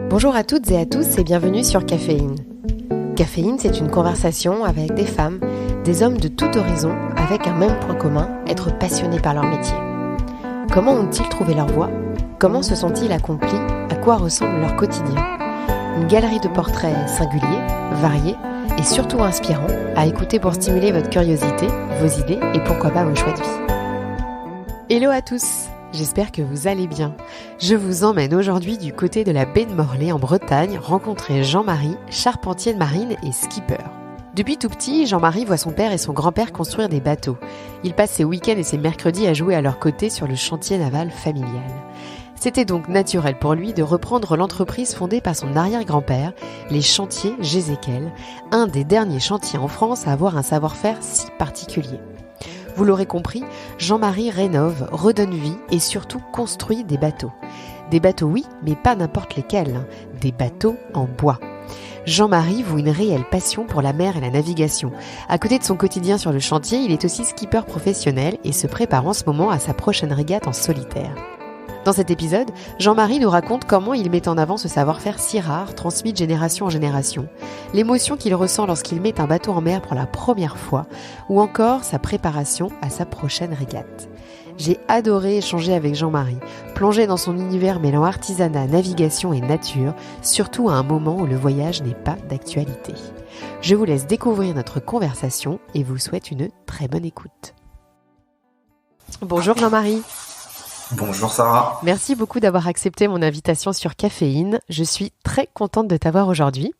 Bonjour à toutes et à tous et bienvenue sur Caféine. Caféine, c'est une conversation avec des femmes, des hommes de tout horizon, avec un même point commun, être passionnés par leur métier. Comment ont-ils trouvé leur voie ? Comment se sont-ils accomplis ? À quoi ressemble leur quotidien ? Une galerie de portraits singuliers, variés et surtout inspirants à écouter pour stimuler votre curiosité, vos idées et pourquoi pas vos choix de vie. Hello à tous, j'espère que vous allez bien. Je vous emmène aujourd'hui du côté de la baie de Morlaix en Bretagne rencontrer Jean-Marie, charpentier de marine et skipper. Depuis tout petit, Jean-Marie voit son père et son grand-père construire des bateaux. Il passe ses week-ends et ses mercredis à jouer à leur côté sur le chantier naval familial. C'était donc naturel pour lui de reprendre l'entreprise fondée par son arrière-grand-père, les chantiers Gézéquel, un des derniers chantiers en France à avoir un savoir-faire si particulier. Vous l'aurez compris, Jean-Marie rénove, redonne vie et surtout construit des bateaux. Des bateaux oui, mais pas n'importe lesquels, des bateaux en bois. Jean-Marie voue une réelle passion pour la mer et la navigation. À côté de son quotidien sur le chantier, il est aussi skipper professionnel et se prépare en ce moment à sa prochaine régate en solitaire. Dans cet épisode, Jean-Marie nous raconte comment il met en avant ce savoir-faire si rare, transmis de génération en génération, l'émotion qu'il ressent lorsqu'il met un bateau en mer pour la première fois, ou encore sa préparation à sa prochaine régate. J'ai adoré échanger avec Jean-Marie, plonger dans son univers mêlant artisanat, navigation et nature, surtout à un moment où le voyage n'est pas d'actualité. Je vous laisse découvrir notre conversation et vous souhaite une très bonne écoute. Bonjour Jean-Marie. Bonjour Sarah. Merci beaucoup d'avoir accepté mon invitation sur Caféine. Je suis très contente de t'avoir aujourd'hui.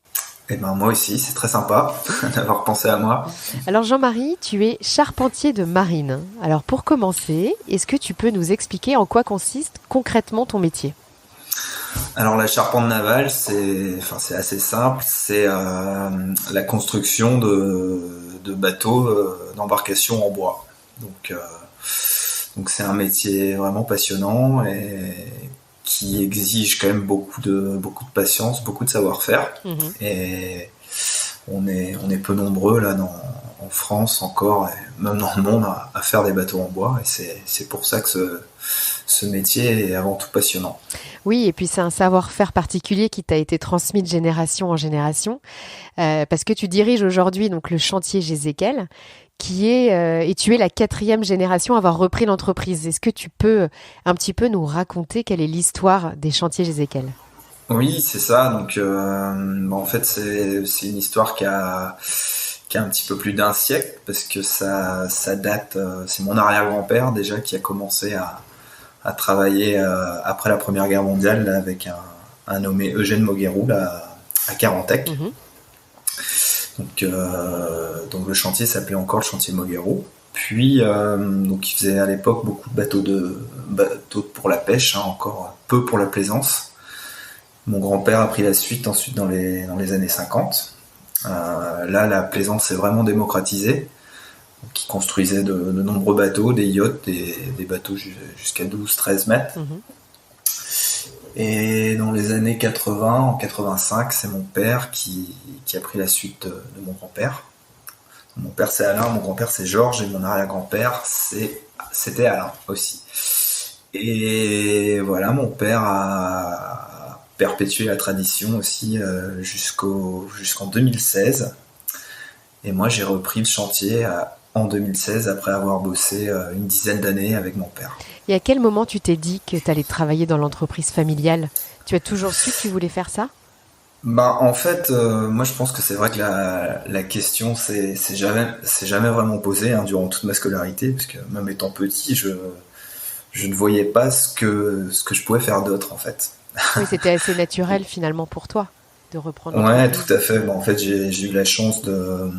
Eh ben moi aussi, c'est très sympa d'avoir pensé à moi. Alors Jean-Marie, tu es charpentier de marine. Alors pour commencer, est-ce que tu peux nous expliquer en quoi consiste concrètement ton métier ? Alors la charpente navale, c'est assez simple. C'est la construction de bateaux d'embarcation en bois. Donc c'est un métier vraiment passionnant et qui exige quand même beaucoup de patience, beaucoup de savoir-faire. Mmh. Et on est peu nombreux là en France encore, et même dans le monde, à faire des bateaux en bois. Et c'est pour ça que ce métier est avant tout passionnant. Oui, et puis c'est un savoir-faire particulier qui t'a été transmis de génération en génération, parce que tu diriges aujourd'hui donc le chantier Gézéquel, et tu es la 4e génération à avoir repris l'entreprise. Est-ce que tu peux un petit peu nous raconter quelle est l'histoire des chantiers Gézéquel ? Oui, c'est ça. Donc, en fait, c'est une histoire qui a un petit peu plus d'un siècle, parce que ça date. C'est mon arrière-grand-père déjà qui a commencé à travailler après la Première Guerre mondiale là, avec un nommé Eugène Moguerou là, à Carantec. Mmh. Donc le chantier s'appelait encore le chantier Moguerou. Puis donc il faisait à l'époque beaucoup de bateaux pour la pêche, encore peu pour la plaisance. Mon grand-père a pris la suite ensuite dans les années 50. Là la plaisance s'est vraiment démocratisée. Donc, il construisait de nombreux bateaux, des yachts, des bateaux jusqu'à 12-13 mètres. Mmh. Et dans les années 80, en 85, c'est mon père qui a pris la suite de mon grand-père. Mon père c'est Alain, mon grand-père c'est Georges et mon arrière-grand-père c'était Alain aussi. Et voilà, mon père a perpétué la tradition aussi jusqu'en 2016. Et moi j'ai repris le chantier en 2016 après avoir bossé une dizaine d'années avec mon père. Et à quel moment tu t'es dit que tu allais travailler dans l'entreprise familiale ? Tu as toujours su que tu voulais faire ça ? En fait, moi je pense que c'est vrai que la question c'est jamais vraiment posée durant toute ma scolarité, parce que même étant petit, je ne voyais pas ce que je pouvais faire d'autre en fait. Oui, c'était assez naturel finalement pour toi de reprendre. Ouais, tout à fait. En fait, j'ai eu la chance de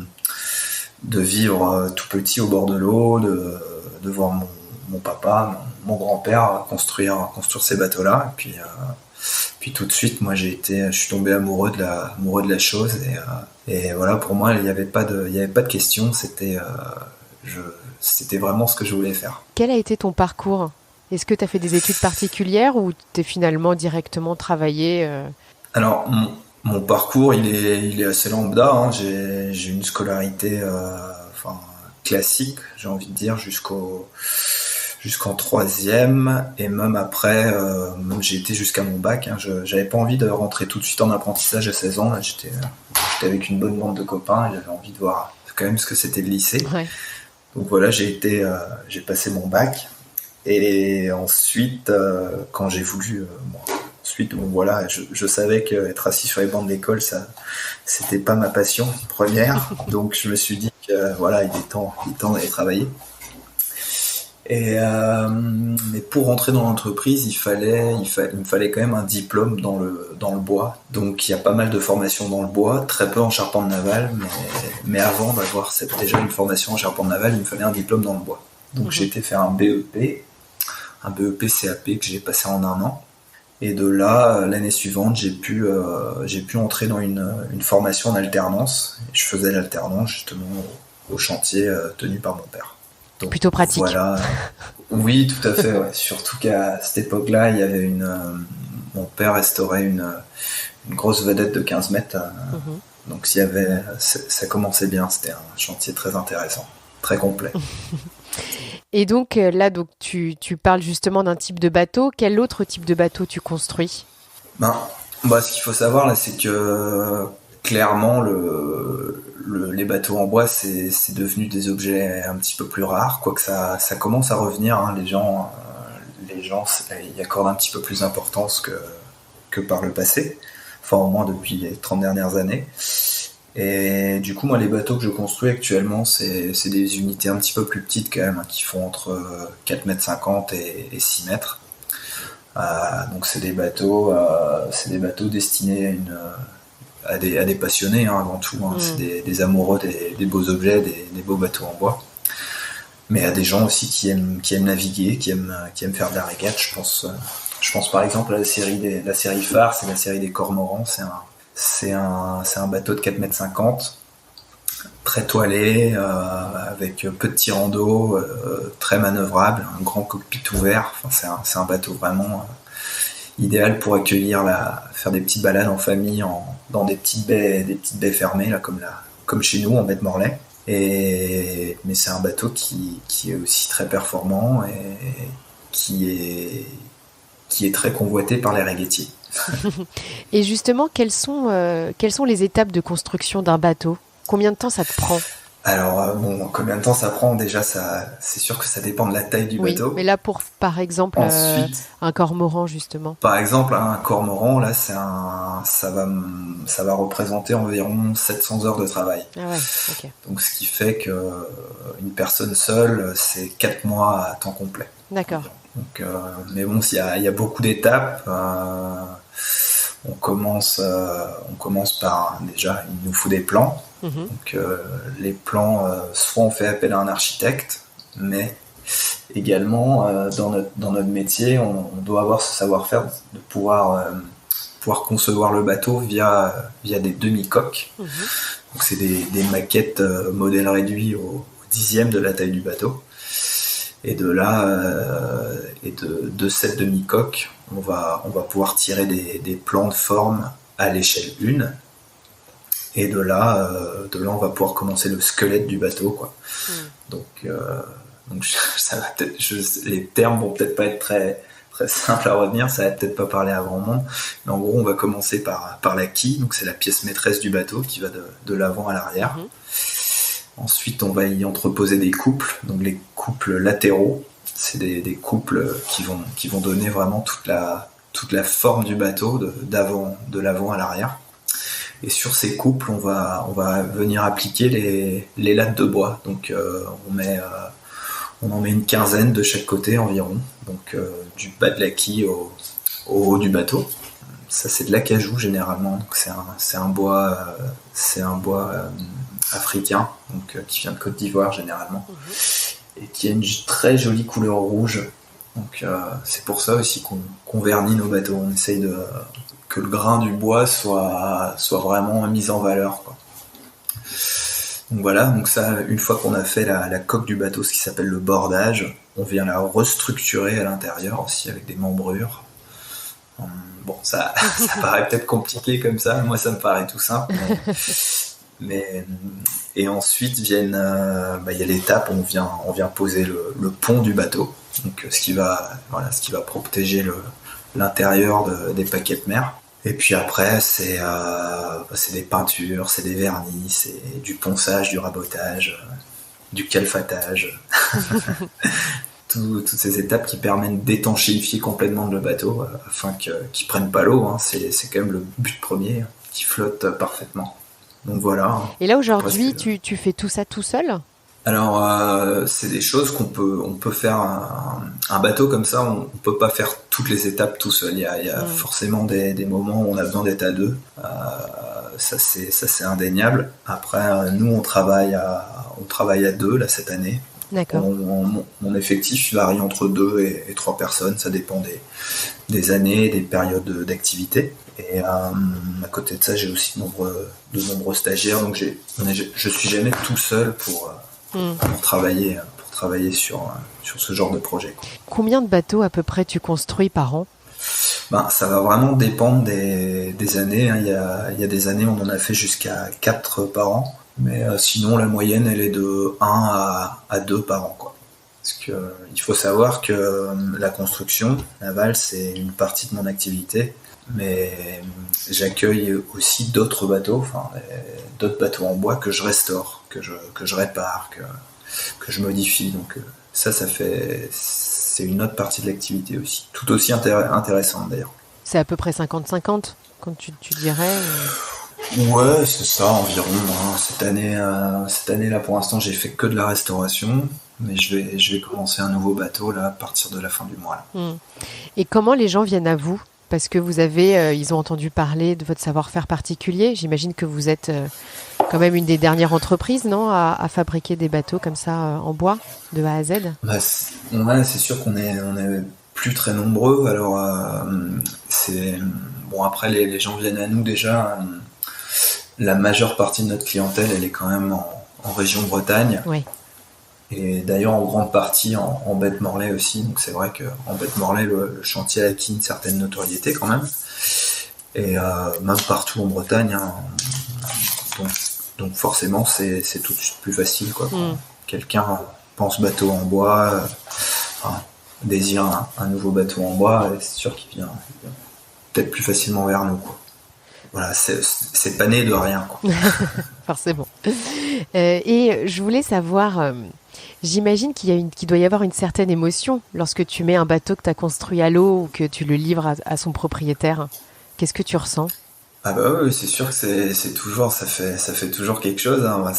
vivre tout petit au bord de l'eau, de voir mon papa, mon grand-père construire ces bateaux-là. Et puis tout de suite, moi je suis tombé amoureux de la chose et voilà, pour moi il y avait pas de question. C'était vraiment ce que je voulais faire. Quel a été ton parcours ? Est-ce que tu as fait des études particulières ou tu es finalement directement travaillé Alors mon parcours il est assez lambda. J'ai une scolarité classique, j'ai envie de dire, jusqu'au jusqu'en troisième, et même après, même j'ai été jusqu'à mon bac. Hein. J'avais pas envie de rentrer tout de suite en apprentissage à 16 ans. Là, j'étais avec une bonne bande de copains et j'avais envie de voir quand même ce que c'était le lycée. Ouais. Donc voilà, j'ai passé mon bac. Et ensuite, quand j'ai voulu, ensuite, bon voilà, je savais qu'être assis sur les bancs de l'école, ça, c'était pas ma passion première. Donc je me suis dit que voilà, il est temps d'aller travailler. Et mais pour rentrer dans l'entreprise, il me fallait quand même un diplôme dans le bois. Donc il y a pas mal de formations dans le bois, très peu en charpente navale, mais avant d'avoir déjà une formation en charpente navale, il me fallait un diplôme dans le bois. Donc j'ai été faire un BEP CAP que j'ai passé en 1 an. Et de là, l'année suivante, j'ai pu entrer dans une formation en alternance. Je faisais l'alternance justement au chantier tenu par mon père. Donc, plutôt pratique. Voilà. Oui, tout à fait. Ouais. Surtout qu'à cette époque-là, il y avait mon père restaurait une grosse vedette de 15 mètres. Donc ça commençait bien. C'était un chantier très intéressant, très complet. Et donc là, tu parles justement d'un type de bateau. Quel autre type de bateau tu construis ? Ce qu'il faut savoir là, c'est que clairement les bateaux en bois, c'est devenu des objets un petit peu plus rares, quoique ça commence à revenir. Hein. Les gens y accordent un petit peu plus d'importance que par le passé, enfin au moins depuis les 30 dernières années. Et du coup, moi, les bateaux que je construis actuellement, c'est des unités un petit peu plus petites quand même, hein, qui font entre 4,50 m et 6 mètres. Donc c'est des bateaux destinés à des passionnés, hein, avant tout. Hein. C'est des amoureux des beaux objets, des beaux bateaux en bois. Mais à des gens aussi qui aiment naviguer, qui aiment faire de la régate. Je pense par exemple à la série phare, c'est la série des cormorans. C'est un bateau de 4,50 m, très toilé, avec peu de tirants d'eau, très manœuvrable, un grand cockpit ouvert. Enfin, c'est un bateau vraiment idéal pour faire des petites balades en famille dans des petites baies fermées, là, comme chez nous en baie de Morlaix. Mais c'est un bateau qui est aussi très performant et qui est très convoité par les régatiers. Et justement, quelles sont les étapes de construction d'un bateau ? Combien de temps ça te prend ? Alors, combien de temps ça prend ? Déjà, c'est sûr que ça dépend de la taille du bateau. Mais là, par exemple, ensuite, un cormoran, justement. Par exemple, un cormoran, là, ça va représenter environ 700 heures de travail. Ah ouais, ok. Donc, ce qui fait qu'une personne seule, c'est 4 mois à temps complet. D'accord. Donc, mais bon, il y a beaucoup d'étapes. On commence par, déjà, il nous faut des plans. Donc les plans, soit on fait appel à un architecte, mais également dans notre métier, on doit avoir ce savoir-faire de pouvoir concevoir le bateau via des demi-coques. Donc c'est des maquettes modèle réduit au 10e de la taille du bateau. Et de là, de cette demi-coque, on va pouvoir tirer des plans de forme à l'échelle 1. Et de là, on va pouvoir commencer le squelette du bateau, quoi. Donc ça va peut-être, les termes vont peut-être pas être très très simples à retenir, ça va peut-être pas parler à grand monde, mais en gros, on va commencer par la quille, donc c'est la pièce maîtresse du bateau qui va de l'avant à l'arrière. Ensuite, on va y entreposer des couples, donc les couples latéraux, c'est des couples qui vont donner vraiment toute la forme du bateau de l'avant à l'arrière. Et sur ces couples, on va venir appliquer les lattes de bois. Donc on en met une quinzaine de chaque côté environ. Donc du bas de la quille au haut du bateau. Ça, c'est de l'acajou généralement. Donc c'est un bois africain, donc qui vient de Côte d'Ivoire généralement, et qui a une très jolie couleur rouge. Donc c'est pour ça aussi qu'on vernit nos bateaux. On essaye que le grain du bois soit vraiment mis en valeur, quoi. Donc voilà, donc ça, une fois qu'on a fait la coque du bateau, ce qui s'appelle le bordage, on vient la restructurer à l'intérieur aussi avec des membrures. Bon, ça paraît peut-être compliqué comme ça, moi ça me paraît tout simple, Et ensuite viennent, il y a l'étape où on vient poser le pont du bateau, donc ce qui va protéger l'intérieur des paquets de mer. Et puis après, c'est des peintures, c'est des vernis, c'est du ponçage, du rabotage, du calfatage. Toutes ces étapes qui permettent d'étanchéifier complètement le bateau afin qu'il prenne pas l'eau. Hein. C'est quand même le but premier, qu'il flotte parfaitement. Donc voilà. Et là aujourd'hui, tu fais tout ça tout seul ? Alors c'est des choses on peut faire un bateau comme ça, on peut pas faire toutes les étapes tout seul. Il y a forcément des moments où on a besoin d'être à deux. Ça c'est indéniable. Après nous on travaille à deux là cette année. D'accord. Mon effectif varie entre 2 et 3 personnes, ça dépend des années, des périodes d'activité. Et à côté de ça, j'ai aussi de nombreux stagiaires, donc je suis jamais tout seul pour travailler sur ce genre de projet. Combien de bateaux à peu près tu construis par an ? Ça va vraiment dépendre des années. Hein. Il y a des années où on en a fait jusqu'à 4 par an. Mais sinon, la moyenne, elle est de 1 à 2 par an, quoi. Parce que il faut savoir que la construction navale, c'est une partie de mon activité, mais j'accueille aussi d'autres bateaux en bois que je restaure, que je répare, que je modifie. Donc c'est une autre partie de l'activité aussi, tout aussi intéressante d'ailleurs. C'est à peu près 50-50, quand tu dirais Ouais, c'est ça environ. Hein. Cette année là, pour l'instant, j'ai fait que de la restauration, mais je vais commencer un nouveau bateau là à partir de la fin du mois. Là. Et comment les gens viennent à vous ? Parce que ils ont entendu parler de votre savoir-faire particulier. J'imagine que vous êtes quand même une des dernières entreprises, non, à fabriquer des bateaux comme ça en bois, de A à Z. C'est sûr qu'on est plus très nombreux. Alors après les gens viennent à nous déjà. La majeure partie de notre clientèle, elle est quand même en région Bretagne. Oui. Et d'ailleurs, en grande partie en baie de Morlaix aussi. Donc c'est vrai qu'en baie de Morlaix, le chantier a acquis une certaine notoriété quand même. Et même partout en Bretagne. Hein. Donc forcément, c'est tout de suite plus facile. Quoi. Quand quelqu'un pense bateau en bois, désire un nouveau bateau en bois, c'est sûr qu'il vient peut-être plus facilement vers nous, quoi. Voilà, c'est pas né de rien, quoi. Forcément. Et je voulais savoir, j'imagine qu'il doit y avoir une certaine émotion lorsque tu mets un bateau que tu as construit à l'eau ou que tu le livres à son propriétaire. Qu'est-ce que tu ressens ? Oui, c'est sûr que c'est toujours, ça fait toujours quelque chose. Hein.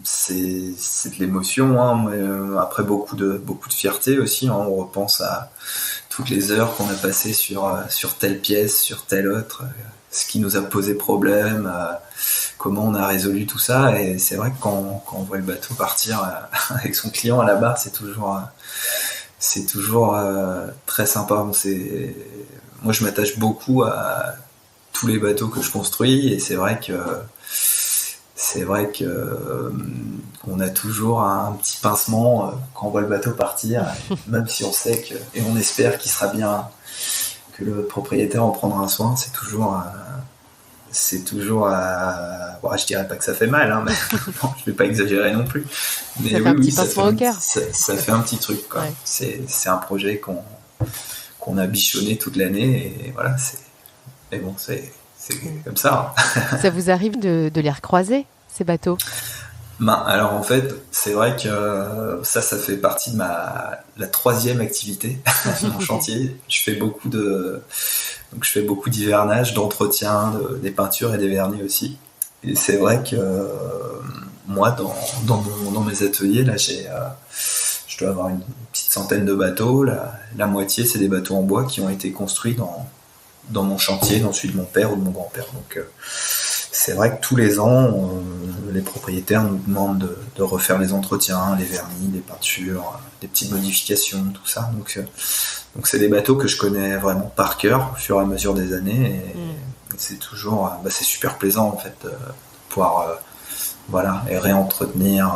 C'est de l'émotion. Hein. Après beaucoup de fierté aussi. Hein. On repense à toutes les heures qu'on a passées sur telle pièce, sur telle autre. Ce qui nous a posé problème, comment on a résolu tout ça. Et c'est vrai que quand on voit le bateau partir avec son client à la barre, c'est toujours très sympa. Moi, je m'attache beaucoup à tous les bateaux que je construis, et c'est vrai que on a toujours un petit pincement quand on voit le bateau partir, même si on sait et on espère qu'il sera bien, que le propriétaire en prendra un soin. Je dirais pas que ça fait mal, hein, mais bon, je vais pas exagérer non plus. Mais ça fait un petit pincement au cœur. Ça fait un petit truc, quoi. Ouais. C'est un projet qu'on a bichonné toute l'année, et voilà. Mais bon, c'est comme ça. Hein. Ça vous arrive de les recroiser, ces bateaux ? Alors en fait, c'est vrai que ça fait partie de la 3e activité, mon chantier. Je fais beaucoup d'hivernage, d'entretien, des peintures et des vernis aussi. Et c'est vrai que moi, dans mes ateliers, là, je dois avoir une petite centaine de bateaux. La moitié, c'est des bateaux en bois qui ont été construits dans mon chantier, dans celui de mon père ou de mon grand-père. Donc c'est vrai que tous les ans, les propriétaires nous demandent de refaire les entretiens, les vernis, les peintures, des petites modifications, tout ça. Donc c'est des bateaux que je connais vraiment par cœur au fur et à mesure des années. Et c'est toujours, c'est super plaisant en fait de pouvoir et réentretenir,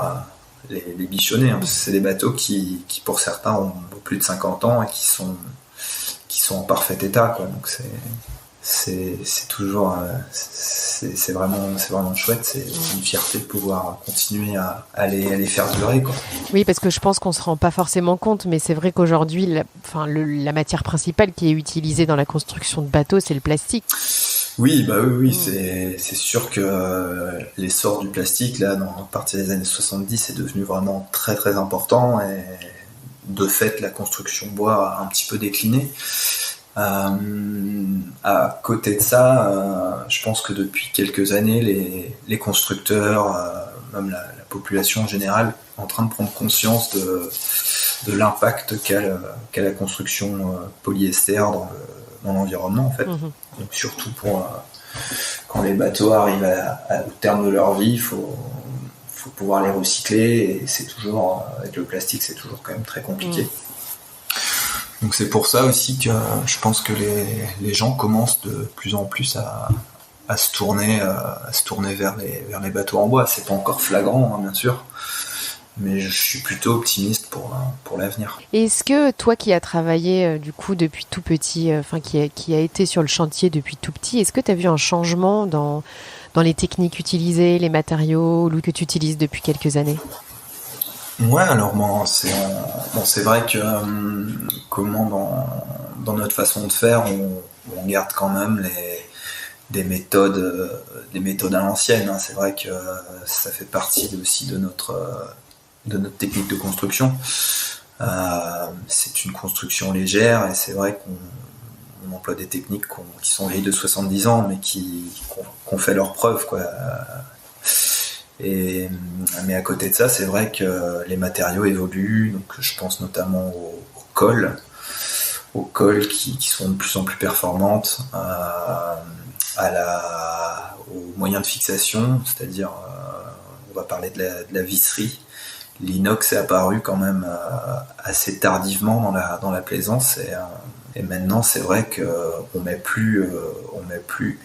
les bichonner. Hein, parce que c'est des bateaux qui pour certains ont plus de 50 ans et qui sont en parfait état, quoi. Donc c'est toujours c'est vraiment chouette, c'est une fierté de pouvoir continuer à les faire durer, quoi. Oui, parce que je pense qu'on se rend pas forcément compte, mais c'est vrai qu'aujourd'hui, la matière principale qui est utilisée dans la construction de bateaux, c'est le plastique. Oui, bah oui, c'est sûr que l'essor du plastique, là, à partir des années 70, est devenu vraiment très très important, et de fait, la construction bois a un petit peu décliné. À côté de ça, je pense que depuis quelques années, les constructeurs, même la population en général, est en train de prendre conscience de l'impact qu'a la construction polyester dans l'environnement, en fait. Mhm. Donc surtout pour quand les bateaux arrivent au terme de leur vie, il faut pouvoir les recycler, et c'est toujours, avec le plastique, c'est toujours quand même très compliqué. Donc c'est pour ça aussi que je pense que les gens commencent de plus en plus à se tourner vers les bateaux en bois. C'est pas encore flagrant, hein, bien sûr, mais je suis plutôt optimiste pour l'avenir. Et est-ce que toi qui as travaillé du coup depuis tout petit, qui a été sur le chantier depuis tout petit, est-ce que tu as vu un changement dans les techniques utilisées, les matériaux, l'outil que tu utilises depuis quelques années? Ouais, alors c'est vrai que dans notre façon de faire, on garde quand même des méthodes à l'ancienne, hein. C'est vrai que ça fait partie aussi de notre technique de construction. C'est une construction légère, et c'est vrai qu'on emploie des techniques qui sont vieilles de 70 ans, mais qu'on fait leurs preuves, quoi. Mais à côté de ça, c'est vrai que les matériaux évoluent, donc je pense notamment aux cols qui sont de plus en plus performantes, aux moyens de fixation, c'est-à-dire, on va parler de la visserie. L'inox est apparu quand même assez tardivement dans la plaisance, et maintenant c'est vrai qu'on met plus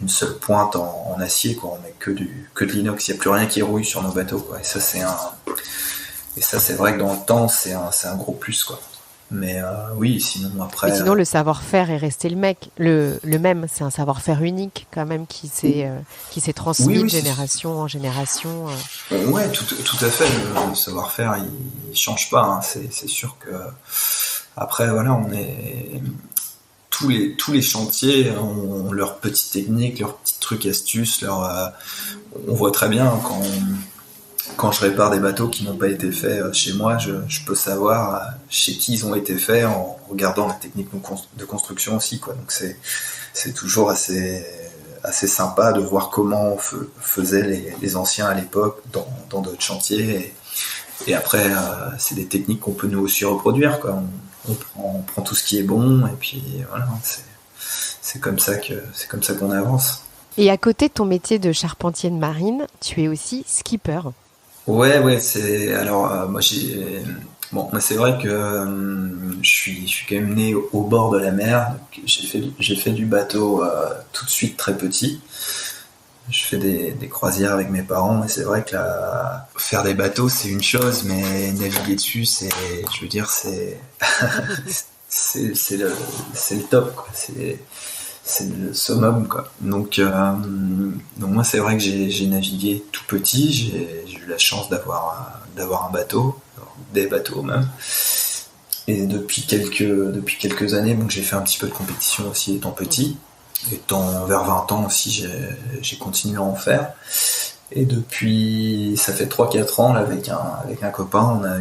une seule pointe en acier, quoi. On met que de l'inox. Il n'y a plus rien qui rouille sur nos bateaux, quoi. Et ça c'est vrai que dans le temps c'est un gros plus, quoi. Mais oui, sinon après. Mais sinon, le savoir-faire est resté le même. C'est un savoir-faire unique quand même qui s'est transmis de génération en génération. Ouais, tout à fait. Le savoir-faire, il change pas, hein. C'est sûr que après, voilà, tous les chantiers ont leurs petites techniques, leurs petits trucs, astuces. On voit très bien quand je répare des bateaux qui n'ont pas été faits chez moi, je peux savoir chez qui ils ont été faits en regardant la technique de construction aussi, quoi. Donc c'est toujours assez sympa de voir comment faisaient les anciens à l'époque dans d'autres chantiers. Et après, c'est des techniques qu'on peut nous aussi reproduire, quoi. On prend tout ce qui est bon, et puis voilà, c'est comme ça qu'on avance. Et à côté de ton métier de charpentier de marine, tu es aussi skipper. Ouais, moi c'est vrai que je suis quand même né au bord de la mer. Donc j'ai fait du bateau tout de suite très petit. Je fais des croisières avec mes parents, et c'est vrai que faire des bateaux c'est une chose, mais naviguer dessus c'est le top, quoi. C'est le summum, quoi. Donc moi c'est vrai que j'ai navigué tout petit, j'ai eu la chance d'avoir un bateau, des bateaux même. Et depuis quelques années, donc j'ai fait un petit peu de compétition aussi étant petit. Étant vers 20 ans aussi, j'ai continué à en faire. Et depuis, ça fait 3-4 ans, là, avec un copain, on a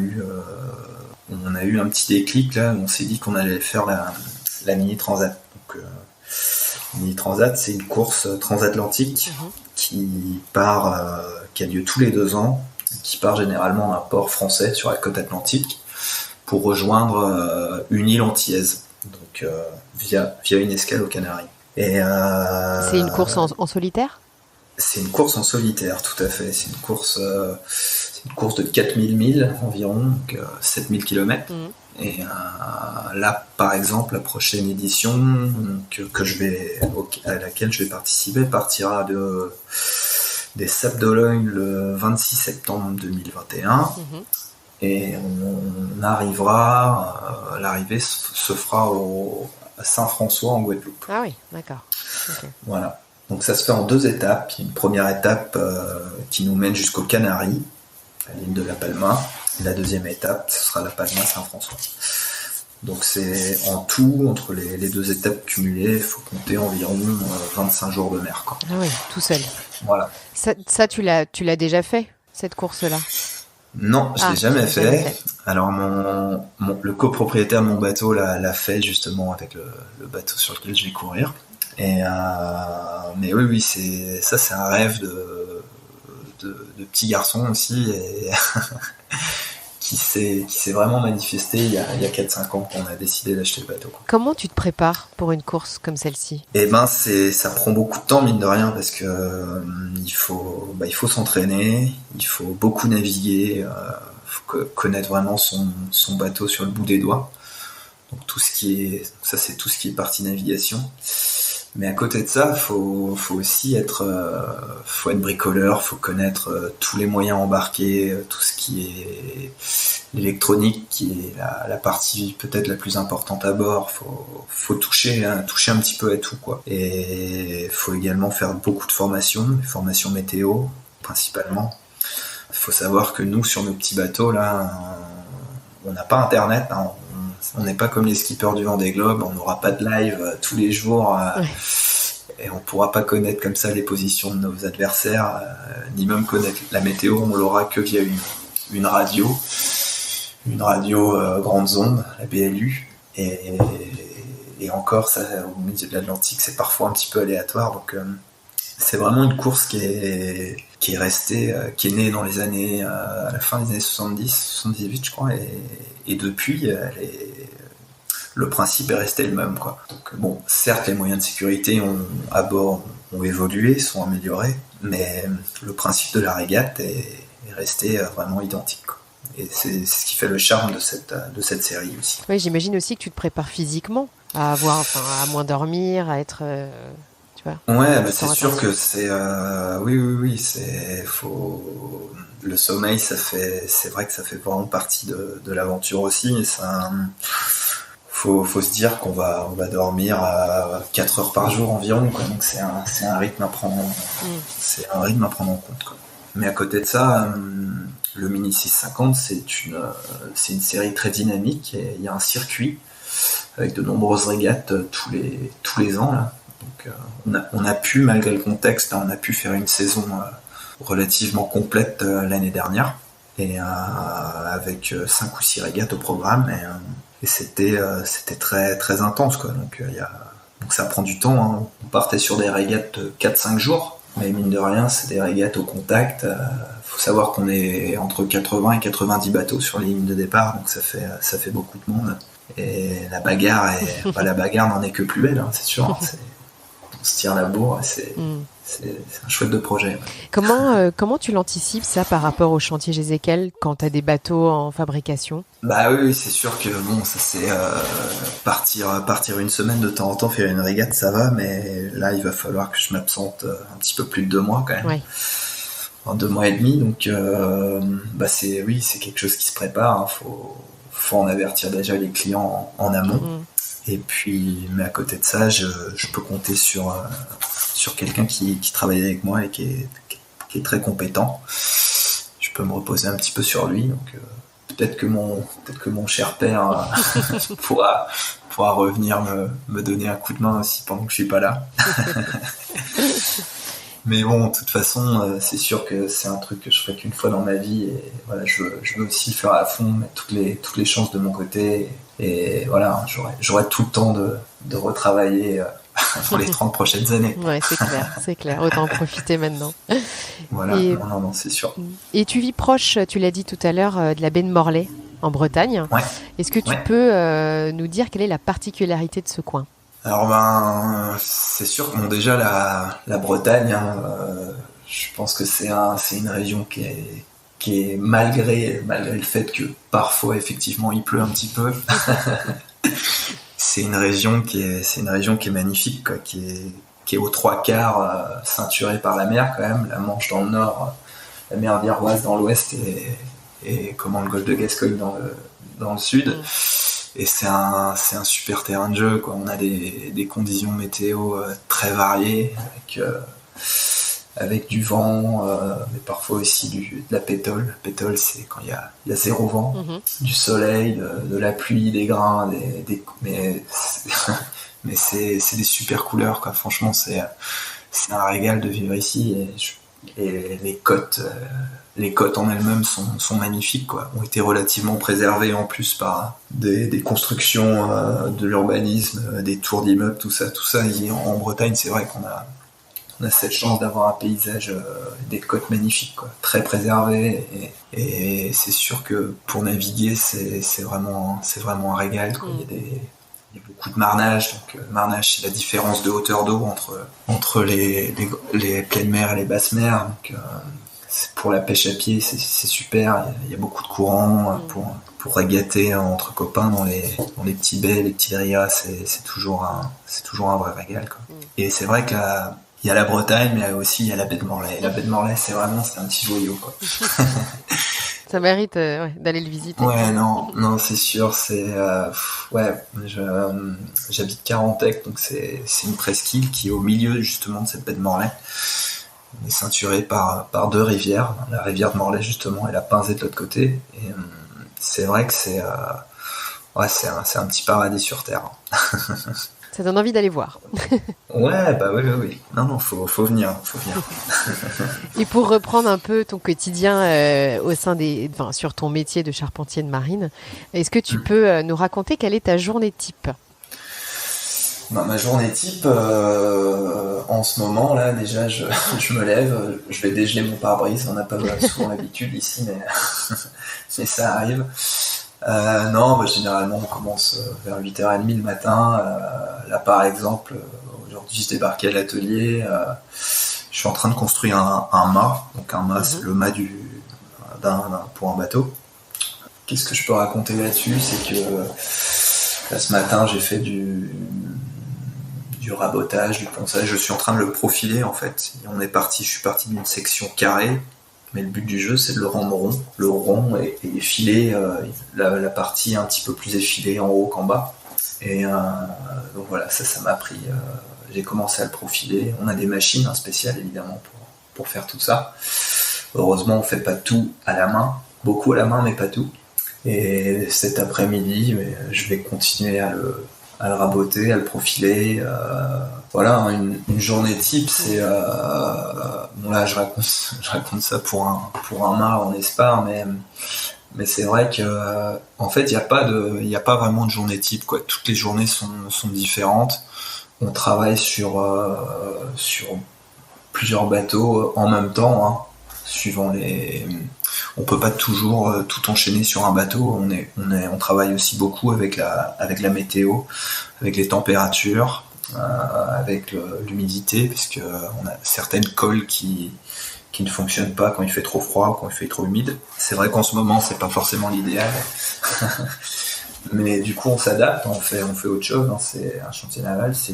eu un petit déclic, là, où on s'est dit qu'on allait faire la Mini Transat. Donc, Mini Transat, c'est une course transatlantique qui a lieu tous les 2 ans, qui part généralement d'un port français sur la côte atlantique pour rejoindre une île antillaise, donc via une escale aux Canaries. Et c'est une course en solitaire ? C'est une course en solitaire, tout à fait. C'est une course de 4000 milles environ, donc 7000 km. Et là, par exemple, la prochaine édition à laquelle je vais participer partira des Sables d'Olonne le 26 septembre 2021. Et l'arrivée se fera à Saint-François en Guadeloupe. Ah oui, d'accord. Okay. Voilà. Donc ça se fait en 2 étapes. Il y a une première étape qui nous mène jusqu'aux Canaries, à l'île de La Palma. La deuxième étape, ce sera La Palma Saint-François. Donc c'est en tout, entre les 2 étapes cumulées, il faut compter environ 25 jours de mer, quoi. Ah oui, tout seul. Voilà. Ça tu l'as déjà fait, cette course-là? Non, je l'ai jamais tu l'as jamais fait. Alors le copropriétaire de mon bateau l'a fait justement avec le bateau sur lequel je vais courir. Mais oui, c'est un rêve de petit garçon aussi, et qui s'est vraiment manifesté il y a 4-5 ans qu'on a décidé d'acheter le bateau, quoi. Comment tu te prépares pour une course comme celle-ci? Eh ben ça prend beaucoup de temps, mine de rien, parce que il faut s'entraîner, il faut beaucoup naviguer, faut connaître vraiment son bateau sur le bout des doigts. Donc c'est tout ce qui est partie navigation. Mais à côté de ça, faut aussi être bricoleur, faut connaître tous les moyens embarqués, tout ce qui est l'électronique, qui est la partie peut-être la plus importante à bord. Faut toucher un petit peu à tout, quoi. Et faut également faire beaucoup de formations météo principalement. Il faut savoir que nous, sur nos petits bateaux là, on n'a pas internet, hein. On n'est pas comme les skippers du Vendée Globe, on n'aura pas de live tous les jours, et on pourra pas connaître comme ça les positions de nos adversaires, ni même connaître la météo. On l'aura que via une radio grandes ondes, la BLU, et encore ça, au milieu de l'Atlantique, c'est parfois un petit peu aléatoire. Donc c'est vraiment une course qui est restée, qui est née dans les années, à la fin des années 78 je crois, et depuis le principe est resté le même, quoi. Donc bon, certes les moyens de sécurité à bord ont évolué, sont améliorés, mais le principe de la régate est resté vraiment identique, quoi. Et c'est ce qui fait le charme de cette série aussi. Oui, j'imagine aussi que tu te prépares physiquement à moins dormir, à être Ouais, bah c'est sûr que c'est oui, le sommeil, c'est vrai que ça fait vraiment partie de l'aventure aussi, et ça faut se dire qu'on va dormir à 4 heures par jour environ, quoi. Donc c'est un rythme à prendre en compte, quoi. Mais à côté de ça, le Mini 650, c'est une série très dynamique, et il y a un circuit avec de nombreuses régates tous les ans là. Donc on a pu, malgré le contexte, on a pu faire une saison relativement complète l'année dernière, et avec 5 ou 6 régates au programme, et c'était très très intense, quoi. Donc ça prend du temps, hein. On partait sur des régates 4-5 jours, mais mine de rien c'est des régates au contact. Faut savoir qu'on est entre 80 et 90 bateaux sur les lignes de départ, donc ça fait beaucoup de monde, et la bagarre n'en est que plus belle, hein, c'est sûr. On se tire la bourre, c'est un chouette de projet. Comment tu l'anticipes, ça, par rapport au chantier Jézéquel, quand tu as des bateaux en fabrication? Bah oui, c'est sûr que bon, ça c'est partir une semaine de temps en temps, faire une régate, ça va, mais là il va falloir que je m'absente un petit peu plus de 2 mois quand même. Ouais. En 2 mois et demi, donc c'est quelque chose qui se prépare, hein. Faut en avertir déjà les clients en amont. Et puis, mais à côté de ça, je peux compter sur quelqu'un qui travaille avec moi et qui est très compétent. Je peux me reposer un petit peu sur lui. Donc peut-être que mon cher père pourra revenir me donner un coup de main aussi pendant que je suis pas là. Mais bon, de toute façon, c'est sûr que c'est un truc que je ferai qu'une fois dans ma vie, et voilà, je veux aussi le faire à fond, mettre toutes les chances de mon côté, et voilà, j'aurai tout le temps de retravailler pour les 30 prochaines années. Ouais, c'est clair, autant en profiter maintenant. Voilà, non, c'est sûr. Et tu vis proche, tu l'as dit tout à l'heure, de la baie de Morlaix, en Bretagne. Ouais. Est-ce que tu peux nous dire quelle est la particularité de ce coin ? Alors c'est sûr que déjà la Bretagne, hein, je pense que c'est une région qui est malgré le fait que parfois effectivement il pleut un petit peu, c'est une région qui est magnifique, quoi, qui est aux 3/4 ceinturée par la mer quand même, la Manche dans le nord, la mer d'Iroise dans l'ouest, et le golfe de Gascogne dans le sud. Et c'est un super terrain de jeu, quoi. On a des conditions météo très variées, avec du vent, mais parfois aussi de la pétole. La pétole, c'est quand il y a zéro vent, du soleil, de la pluie, des grains, mais c'est des super couleurs, quoi. Franchement, c'est un régal de vivre ici, et les côtes en elles-mêmes sont magnifiques, quoi. Ont été relativement préservées en plus par des constructions, de l'urbanisme, des tours d'immeubles, tout ça. En Bretagne, c'est vrai qu'on a cette chance d'avoir un paysage, des côtes magnifiques, quoi, très préservées, et c'est sûr que pour naviguer, c'est vraiment un régal, quoi. Il y a beaucoup de marnage, donc le marnage, c'est la différence de hauteur d'eau entre les pleines mers et les basses mers, donc pour la pêche à pied, c'est super. Il y a beaucoup de courants pour régater entre copains dans les petits baies, les petits rias. C'est toujours un vrai régal, quoi. Et c'est vrai que il y a la Bretagne, mais aussi il y a la baie de Morlaix. Et la baie de Morlaix, c'est un petit joyau, quoi. Ça mérite d'aller le visiter. Ouais, non, c'est sûr. J'habite Carantec, donc c'est une presqu'île qui est au milieu justement de cette baie de Morlaix. On est ceinturé par deux rivières, la rivière de Morlaix justement et la Pinzée de l'autre côté. Et c'est vrai que c'est un petit paradis sur terre. Ça donne envie d'aller voir. Ouais, bah oui. Non, faut venir. Et pour reprendre un peu ton quotidien sur ton métier de charpentier de marine, est-ce que tu peux nous raconter quelle est ta journée type ? Ma journée type, en ce moment, là, déjà, je me lève, je vais dégeler mon pare-brise. On n'a pas souvent l'habitude ici, mais ça arrive. Généralement, on commence vers 8h30 le matin. Là, par exemple, aujourd'hui, je débarquais à l'atelier. Je suis en train de construire un mât. Donc, un mât, c'est le mât pour un bateau. Qu'est-ce que je peux raconter là-dessus ? C'est que là, ce matin, j'ai fait du rabotage, du ponçage. Je suis en train de le profiler, en fait. Je suis parti d'une section carrée. Mais le but du jeu, c'est de le rendre rond. Le rond et effiler la partie un petit peu plus effilée en haut qu'en bas. Et donc voilà, ça m'a pris. J'ai commencé à le profiler. On a des machines spéciales, évidemment, pour faire tout ça. Heureusement, on ne fait pas tout à la main. Beaucoup à la main, mais pas tout. Et cet après-midi, je vais continuer à le raboter, à le profiler. Voilà, une journée type, c'est là je raconte ça pour un mât en espar, mais c'est vrai que en fait il y a pas vraiment de journée type, quoi. Toutes les journées sont différentes. On travaille sur plusieurs bateaux en même temps, hein, suivant on peut pas toujours tout enchaîner sur un bateau. On travaille aussi beaucoup avec la météo, avec les températures, avec l'humidité, puisque on a certaines cols qui ne fonctionnent pas quand il fait trop froid, quand il fait trop humide. C'est vrai qu'en ce moment, c'est pas forcément l'idéal. Mais du coup, on s'adapte, on fait autre chose, hein. C'est un chantier naval, c'est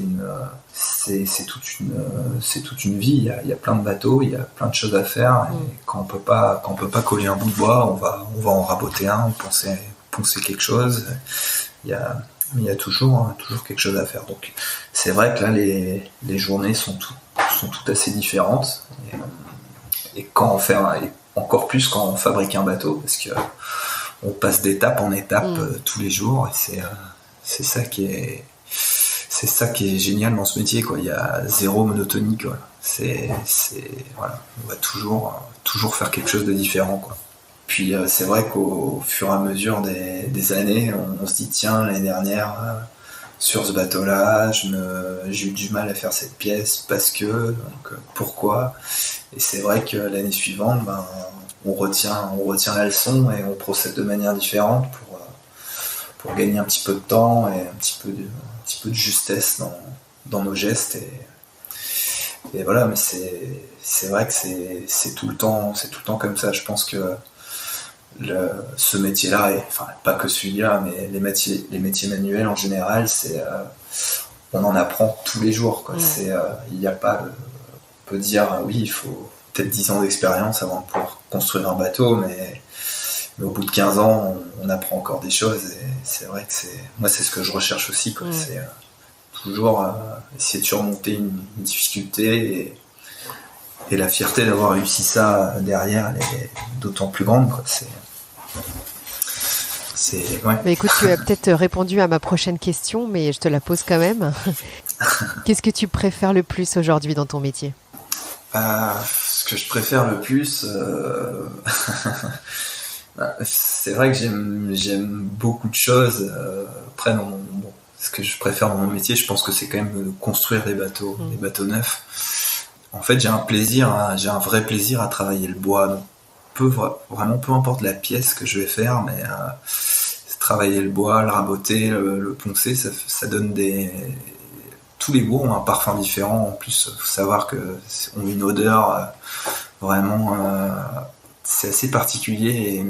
toute une vie. Il y a plein de bateaux, il y a plein de choses à faire. Et quand on peut pas coller un bout de bois, on va en raboter un, on poncer quelque chose. Il y a toujours quelque chose à faire. Donc, c'est vrai que là, les journées sont toutes assez différentes. Et quand on fait et encore plus quand on fabrique un bateau, parce que on passe d'étape en étape tous les jours, et c'est ça qui est génial dans ce métier, quoi. Il y a zéro monotonie, quoi. Voilà, on va toujours faire quelque chose de différent, quoi. Puis c'est vrai qu'au fur et à mesure des années, on se dit tiens, l'année dernière sur ce bateau-là, j'ai eu du mal à faire cette pièce parce que pourquoi ? Et c'est vrai que l'année suivante, on retient la leçon et on procède de manière différente pour gagner un petit peu de temps et un petit peu de justesse dans nos gestes, et voilà. Mais c'est vrai que c'est tout le temps comme ça. Je pense que ce métier-là, enfin pas que celui-là, mais les métiers manuels en général, on en apprend tous les jours, quoi. Il n'y a pas on peut dire oui, il faut peut-être 10 ans d'expérience avant de pouvoir construire un bateau, mais Mais au bout de 15 ans, on apprend encore des choses et c'est vrai que moi, c'est ce que je recherche aussi, quoi. C'est toujours essayer de surmonter une difficulté et la fierté d'avoir réussi ça derrière, elle est d'autant plus grande, quoi. Ouais. Bah écoute, tu as peut-être répondu à ma prochaine question, mais je te la pose quand même. Qu'est-ce que tu préfères le plus aujourd'hui dans ton métier ? Ce que je préfère le plus, c'est vrai que j'aime beaucoup de choses. Après, ce que je préfère dans mon métier, je pense que c'est quand même de construire des bateaux neufs. En fait, j'ai un vrai plaisir à travailler le bois. Donc, vraiment, peu importe la pièce que je vais faire, mais travailler le bois, le raboter, le poncer, ça donne tous les bois ont un parfum différent. En plus, faut savoir que ont une odeur vraiment, c'est assez particulier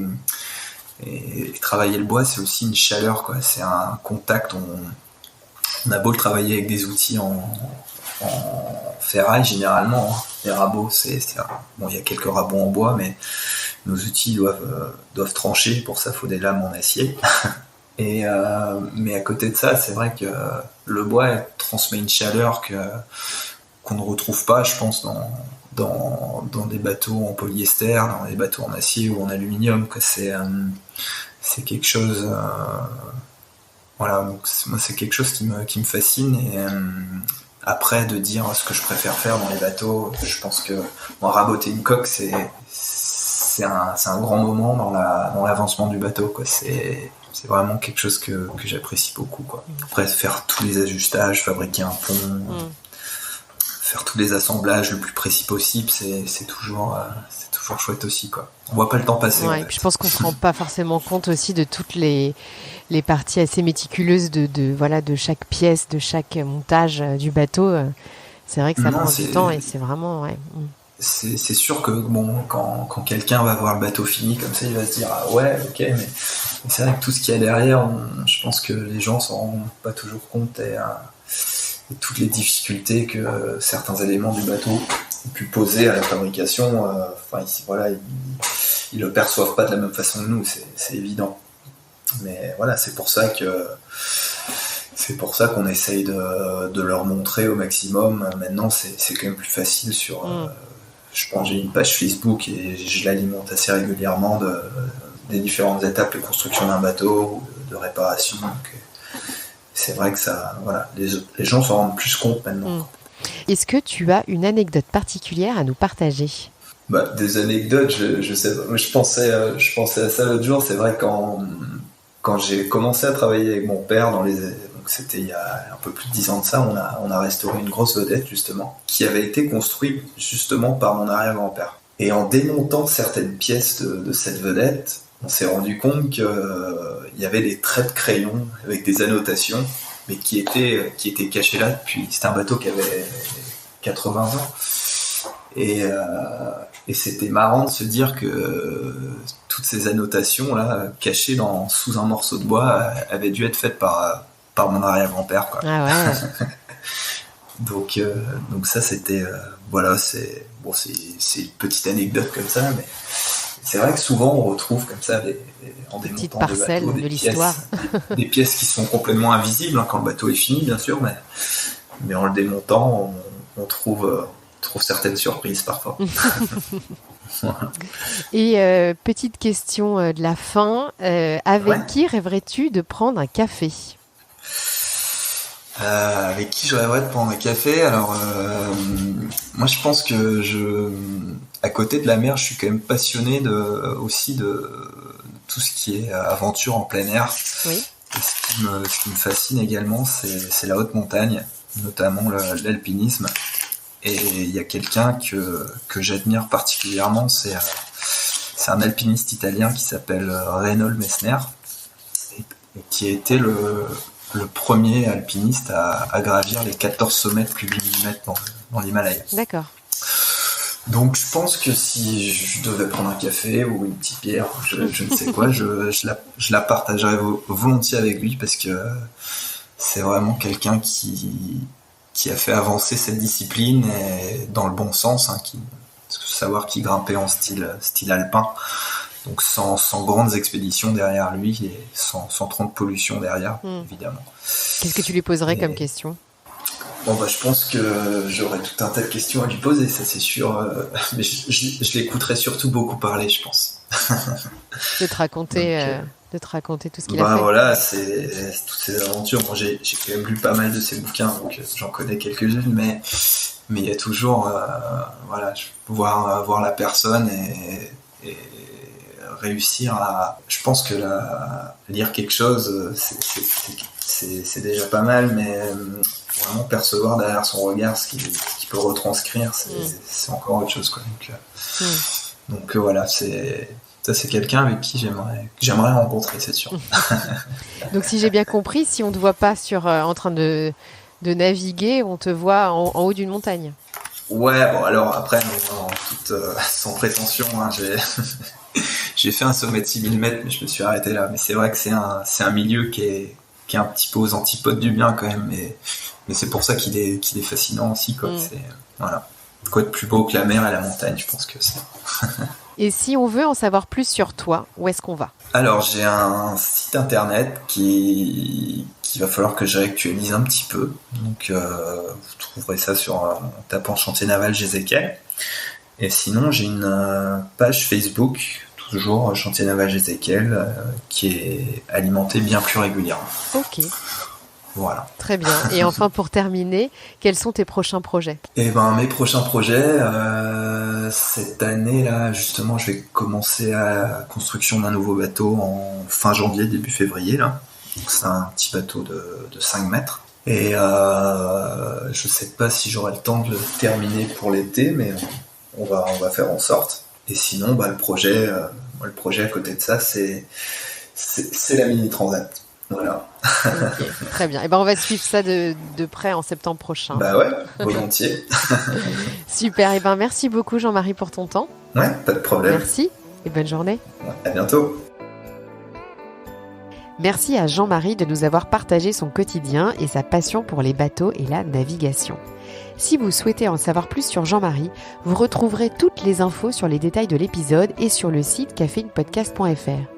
et travailler le bois, c'est aussi une chaleur, quoi. C'est un contact. On a beau le travailler avec des outils en ferraille généralement, hein. Les rabots, bon, il y a quelques rabots en bois, mais nos outils doivent trancher. Pour ça, il faut des lames en acier. Mais à côté de ça, c'est vrai que le bois transmet une chaleur qu'on ne retrouve pas, je pense, dans des bateaux en polyester, dans des bateaux en acier ou en aluminium, quoi. C'est quelque chose. Voilà, donc moi, c'est quelque chose qui me fascine. Et après, de dire ce que je préfère faire dans les bateaux, je pense que raboter une coque, c'est un grand moment dans l'avancement du bateau, quoi. C'est vraiment quelque chose que j'apprécie beaucoup, quoi. Après, faire tous les ajustages, fabriquer un pont, faire tous les assemblages le plus précis possible, c'est toujours chouette aussi, quoi. On voit pas le temps passer. Ouais, puis je pense qu'on se rend pas forcément compte aussi de toutes les parties assez méticuleuses de chaque pièce, de chaque montage du bateau. C'est vrai que ça prend du temps et c'est vraiment, ouais. C'est sûr que bon, quand quelqu'un va voir le bateau fini comme ça, il va se dire ah ouais, ok, mais c'est vrai que tout ce qu'il y a derrière, je pense que les gens s'en rendent pas toujours compte et toutes les difficultés que certains éléments du bateau ont pu poser à la fabrication. Ils le perçoivent pas de la même façon que nous, c'est évident. Mais voilà, c'est pour ça qu'on essaye de leur montrer au maximum. Maintenant, c'est quand même plus facile sur. Je pense que j'ai une page Facebook et je l'alimente assez régulièrement des différentes étapes de construction d'un bateau, de réparation. Donc, c'est vrai que les gens s'en rendent plus compte maintenant. Est-ce que tu as une anecdote particulière à nous partager ? Des anecdotes, je sais pas. Je pensais à ça l'autre jour. C'est vrai quand j'ai commencé à travailler avec mon père donc c'était il y a un peu plus de 10 ans de ça, on a restauré une grosse vedette justement, qui avait été construite justement par mon arrière-grand-père. Et en démontant certaines pièces de cette vedette, on s'est rendu compte qu'il y avait des traits de crayon avec des annotations, mais qui étaient cachés là depuis. C'était un bateau qui avait 80 ans. Et c'était marrant de se dire que toutes ces annotations là, cachées sous un morceau de bois, avaient dû être faites par mon arrière-grand-père, quoi. Ah ouais. Donc ça, c'était c'est une petite anecdote comme ça, mais c'est vrai que souvent on retrouve comme ça en démontant parcelles de l'histoire. des pièces qui sont complètement invisibles, hein, quand le bateau est fini, bien sûr, mais en le démontant, on trouve certaines surprises parfois. Et petite question de la fin, avec qui rêverais-tu de prendre un café ? Avec qui je rêverais de prendre un café ? Alors, moi je pense que à côté de la mer, je suis quand même passionné aussi de tout ce qui est aventure en plein air. Oui. Et ce qui me fascine également, c'est la haute montagne, notamment l'alpinisme. Et il y a quelqu'un que j'admire particulièrement, c'est un alpiniste italien qui s'appelle Reinhold Messner, et qui a été le premier alpiniste à gravir les 14 sommets de plus de 1000 mètres dans l'Himalaya. D'accord. Donc je pense que si je devais prendre un café ou une petite bière, je ne sais quoi, je la partagerais volontiers avec lui, parce que c'est vraiment quelqu'un qui a fait avancer cette discipline et dans le bon sens, hein, parce que savoir qu'il grimpait en style alpin, Donc sans grandes expéditions derrière lui et sans trop de pollution derrière, évidemment. Qu'est-ce que tu lui poserais comme question ? Bon, je pense que j'aurais tout un tas de questions à lui poser, ça c'est sûr. Mais je l'écouterais surtout beaucoup parler, je pense. De te raconter tout ce qu'il a fait. Voilà, c'est toutes ces aventures. Bon, j'ai quand même lu pas mal de ses bouquins, donc j'en connais quelques-unes, mais il y a toujours, voir la personne et réussir à. Je pense que lire quelque chose, c'est déjà pas mal, mais vraiment percevoir derrière son regard ce qu'il peut retranscrire, c'est encore autre chose, quoi. Donc voilà, ça c'est quelqu'un avec qui j'aimerais rencontrer, c'est sûr. Donc si j'ai bien compris, si on te voit pas en train de naviguer, on te voit en haut d'une montagne. Ouais, bon alors après, sans prétention, hein, j'ai fait un sommet de 6000 mètres, mais je me suis arrêté là. Mais c'est vrai que c'est un milieu qui est un petit peu aux antipodes du bien quand même, mais c'est pour ça qu'il est fascinant aussi, quoi. Voilà. Quoi de plus beau que la mer et la montagne, je pense que c'est. Et si on veut en savoir plus sur toi, où est-ce qu'on va ? Alors j'ai un site internet qui va falloir que je réactualise un petit peu. Donc vous trouverez ça en tapant Chantier Naval Jézéquel. Et sinon j'ai une page Facebook, toujours Chantier Naval Jézéquel, qui est alimentée bien plus régulièrement. Ok. Voilà. Très bien. Et enfin, pour terminer, quels sont tes prochains projets ? Mes prochains projets, cette année là, justement, je vais commencer à la construction d'un nouveau bateau en fin janvier, début février là. C'est un petit bateau de 5 mètres. Et je sais pas si j'aurai le temps de le terminer pour l'été, mais on va faire en sorte. Et sinon, le projet à côté de ça, c'est la Mini Transat. Voilà. Okay, très bien. Et on va suivre ça de près en septembre prochain. Ouais, volontiers. Super. Et merci beaucoup Jean-Marie pour ton temps. Ouais, pas de problème. Merci et bonne journée. À bientôt. Merci à Jean-Marie de nous avoir partagé son quotidien et sa passion pour les bateaux et la navigation. Si vous souhaitez en savoir plus sur Jean-Marie, vous retrouverez toutes les infos sur les détails de l'épisode et sur le site caféinepodcast.fr.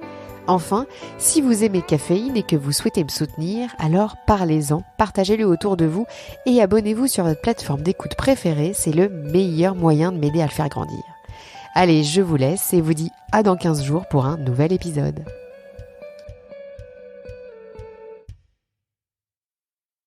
Enfin, si vous aimez Caféine et que vous souhaitez me soutenir, alors parlez-en, partagez-le autour de vous et abonnez-vous sur votre plateforme d'écoute préférée, c'est le meilleur moyen de m'aider à le faire grandir. Allez, je vous laisse et vous dis à dans 15 jours pour un nouvel épisode.